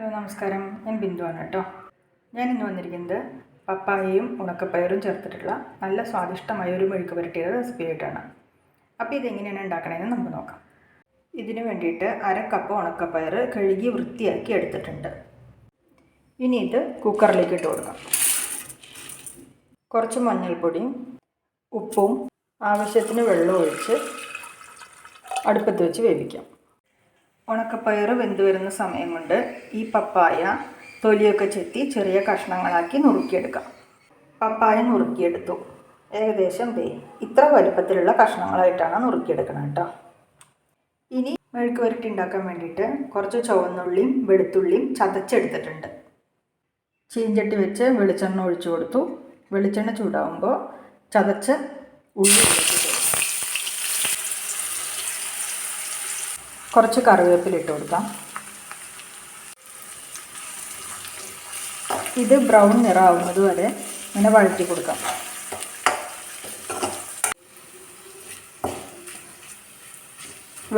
Hello നമസ്കാരം, ഞാൻ ബിന്ദുവാണ് കേട്ടോ. ഞാനിന്ന് വന്നിരിക്കുന്നത് പപ്പായയും ഉണക്കപ്പയറും ചേർത്തിട്ടുള്ള നല്ല സ്വാദിഷ്ടമായ ഒരു മെഴുക്ക് പുരട്ടിയുടെ റെസിപ്പി ആയിട്ടാണ്. അപ്പോൾ ഇതെങ്ങനെയാണ് ഉണ്ടാക്കണമെന്ന് നമുക്ക് നോക്കാം. ഇതിന് വേണ്ടിയിട്ട് 1/2 കപ്പ് ഉണക്കപ്പയർ കഴുകി വൃത്തിയാക്കി എടുത്തിട്ടുണ്ട്. ഇനി ഇത് കുക്കറിലേക്ക് ഇട്ട് കൊടുക്കാം. കുറച്ച് മഞ്ഞൾപ്പൊടിയും ഉപ്പും ആവശ്യത്തിന് വെള്ളം ഒഴിച്ച് അടുപ്പത്ത് വെച്ച് വേവിക്കാം. ഉണക്കപ്പയർ വെന്ത് വരുന്ന സമയം കൊണ്ട് ഈ പപ്പായ തൊലിയൊക്കെ ചെത്തി ചെറിയ കഷ്ണങ്ങളാക്കി നുറുക്കിയെടുക്കാം. പപ്പായ നുറുക്കിയെടുത്തു. ഏകദേശം ഇത്ര വലുപ്പത്തിലുള്ള കഷ്ണങ്ങളായിട്ടാണ് നുറുക്കിയെടുക്കണം കേട്ടോ. ഇനി മെഴുക്ക് പുരട്ടി ഉണ്ടാക്കാൻ വേണ്ടിയിട്ട് കുറച്ച് ചുവന്നുള്ളിയും വെളുത്തുള്ളിയും ചതച്ചെടുത്തിട്ടുണ്ട്. ചീഞ്ചട്ടി വെച്ച് വെളിച്ചെണ്ണ ഒഴിച്ചു കൊടുത്തു. വെളിച്ചെണ്ണ ചൂടാകുമ്പോൾ ചതച്ച ഉള്ളി കുറച്ച് കറിവേപ്പില ഇട്ട് കൊടുക്കാം. ഇത് ബ്രൗൺ നിറമാവുന്നത് വരെ ഇങ്ങനെ വഴറ്റി കൊടുക്കാം.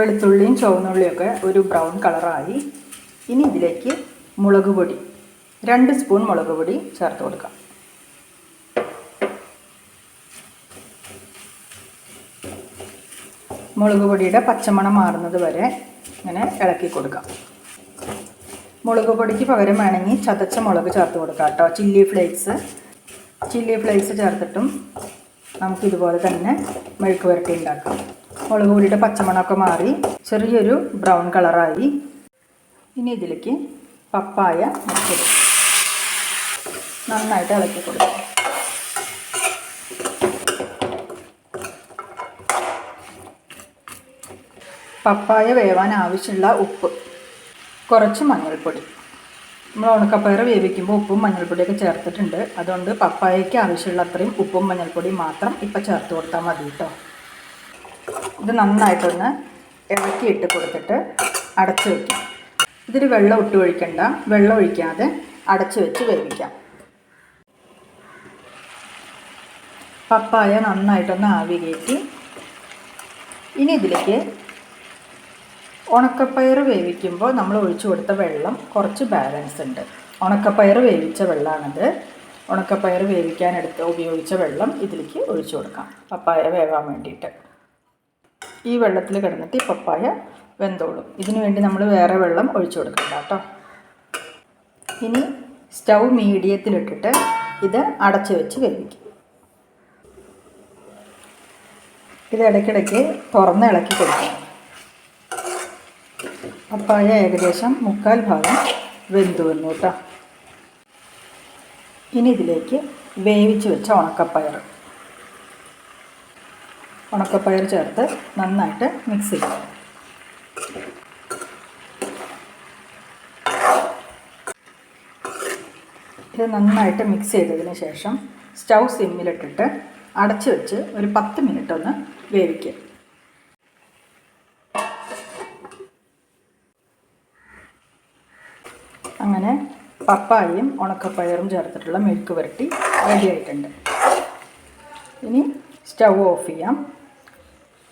വെളുത്തുള്ളിയും ചുവന്നുള്ളിയൊക്കെ ഒരു ബ്രൗൺ കളറായി. ഇനി ഇതിലേക്ക് മുളക് പൊടി 2 സ്പൂൺ മുളക് പൊടി ചേർത്ത് കൊടുക്കാം. മുളക് പൊടിയുടെ പച്ചമണം മാറുന്നത് വരെ ഇങ്ങനെ ഇളക്കി കൊടുക്കാം. മുളക് പൊടിക്ക് പകരം വേണമെങ്കിൽ ചതച്ച മുളക് ചേർത്ത് കൊടുക്കാം കേട്ടോ. ചില്ലി ഫ്ലേക്സ് ചേർത്തിട്ടും നമുക്കിതുപോലെ തന്നെ മെഴുക്ക് പുരട്ടി ഉണ്ടാക്കാം. മുളക് പൊടിയുടെ പച്ചമണമൊക്കെ മാറി ചെറിയൊരു ബ്രൗൺ കളറായി. ഇനി ഇതിലേക്ക് പപ്പായ മുറിച്ചത് നന്നായിട്ട് ഇളക്കി കൊടുക്കാം. പപ്പായ വേവാൻ ആവശ്യമുള്ള ഉപ്പ്, കുറച്ച് മഞ്ഞൾപ്പൊടി. നമ്മൾ ഉണക്കപ്പയർ വേവിക്കുമ്പോൾ ഉപ്പും മഞ്ഞൾപ്പൊടിയൊക്കെ ചേർത്തിട്ടുണ്ട്. അതുകൊണ്ട് പപ്പായയ്ക്ക് ആവശ്യമുള്ള അത്രയും ഉപ്പും മഞ്ഞൾപ്പൊടിയും മാത്രം ഇപ്പം ചേർത്ത് കൊടുത്താൽ മതി കേട്ടോ. ഇത് നന്നായിട്ടൊന്ന് ഇളക്കിയിട്ട് കൊടുത്തിട്ട് അടച്ചു വയ്ക്കാം. ഇതിൽ വെള്ളം ഇട്ട് ഒഴിക്കണ്ട, വെള്ളം ഒഴിക്കാതെ അടച്ചു വെച്ച് വേവിക്കാം. പപ്പായ നന്നായിട്ടൊന്ന് ആവി കയറ്റി ഇനി ഇതിലേക്ക് ഉണക്കപ്പയർ വേവിക്കുമ്പോൾ നമ്മൾ ഒഴിച്ചു കൊടുത്ത വെള്ളം കുറച്ച് ബാലൻസ് ഉണ്ട്. ഉണക്കപ്പയർ വേവിച്ച വെള്ളമാണിത്. ഉണക്കപ്പയർ വേവിക്കാൻ ഉപയോഗിച്ച വെള്ളം ഇതിലേക്ക് ഒഴിച്ചു കൊടുക്കാം പപ്പായ വേവാൻ വേണ്ടിയിട്ട്. ഈ വെള്ളത്തിൽ കിടന്നിട്ട് ഈ പപ്പായ വെന്തോളും. ഇതിനു വേണ്ടി നമ്മൾ വേറെ വെള്ളം ഒഴിച്ചു കൊടുക്കണ്ട കേട്ടോ. ഇനി സ്റ്റൗ മീഡിയത്തിലിട്ടിട്ട് ഇത് അടച്ചു വെച്ച് വേവിക്കും. ഇത് ഇടയ്ക്കിടയ്ക്ക് തുറന്ന് ഇളക്കി കൊടുക്കണം. പപ്പായ ഏകദേശം 1/4 ഭാഗം വെന്തു വന്നു കേട്ടോ. ഇനി ഇതിലേക്ക് വേവിച്ച് വെച്ച ഉണക്കപ്പയർ ചേർത്ത് നന്നായിട്ട് മിക്സ് ചെയ്യാം. ഇത് നന്നായിട്ട് മിക്സ് ചെയ്തതിന് ശേഷം സ്റ്റൗ സിമ്മിലിട്ടിട്ട് അടച്ചു വെച്ച് ഒരു 10 മിനിറ്റ് ഒന്ന് വേവിക്കുക. അങ്ങനെ പപ്പായയും ഉണക്കപ്പയറും ചേർത്തിട്ടുള്ള മെഴുക്ക് പുരട്ടി റെഡി ആയിട്ടുണ്ട്. ഇനി സ്റ്റൗ ഓഫ് ചെയ്യാം.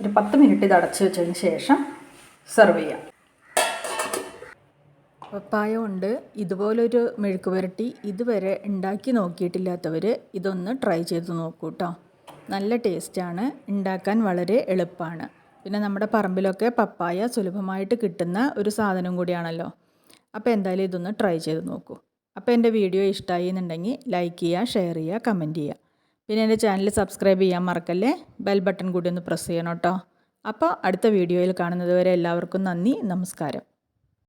ഒരു 10 മിനിറ്റ് ഇത് അടച്ചു വെച്ചതിന് ശേഷം സെർവ് ചെയ്യാം. പപ്പായ കൊണ്ട് ഇതുപോലൊരു മെഴുക്ക് പുരട്ടി ഇതുവരെ ഉണ്ടാക്കി നോക്കിയിട്ടില്ലാത്തവർ ഇതൊന്ന് ട്രൈ ചെയ്ത് നോക്കൂ കേട്ടോ. നല്ല ടേസ്റ്റാണ്, ഉണ്ടാക്കാൻ വളരെ എളുപ്പമാണ്. പിന്നെ നമ്മുടെ പറമ്പിലൊക്കെ പപ്പായ സുലഭമായിട്ട് കിട്ടുന്ന ഒരു സാധനം കൂടിയാണല്ലോ. അപ്പോൾ എന്തായാലും ഇതൊന്ന് ട്രൈ ചെയ്ത് നോക്കൂ. അപ്പോൾ എൻ്റെ വീഡിയോ ഇഷ്ടമായി എന്നുണ്ടെങ്കിൽ ലൈക്ക് ചെയ്യുക, ഷെയർ ചെയ്യുക, കമൻറ്റ് ചെയ്യുക. പിന്നെ എൻ്റെ ചാനൽ സബ്സ്ക്രൈബ് ചെയ്യാൻ മറക്കല്ലേ. ബെൽ ബട്ടൺ കൂടി ഒന്ന് പ്രസ് ചെയ്യണം കേട്ടോ. അപ്പോൾ അടുത്ത വീഡിയോയിൽ കാണുന്നത് വരെ എല്ലാവർക്കും നന്ദി, നമസ്കാരം.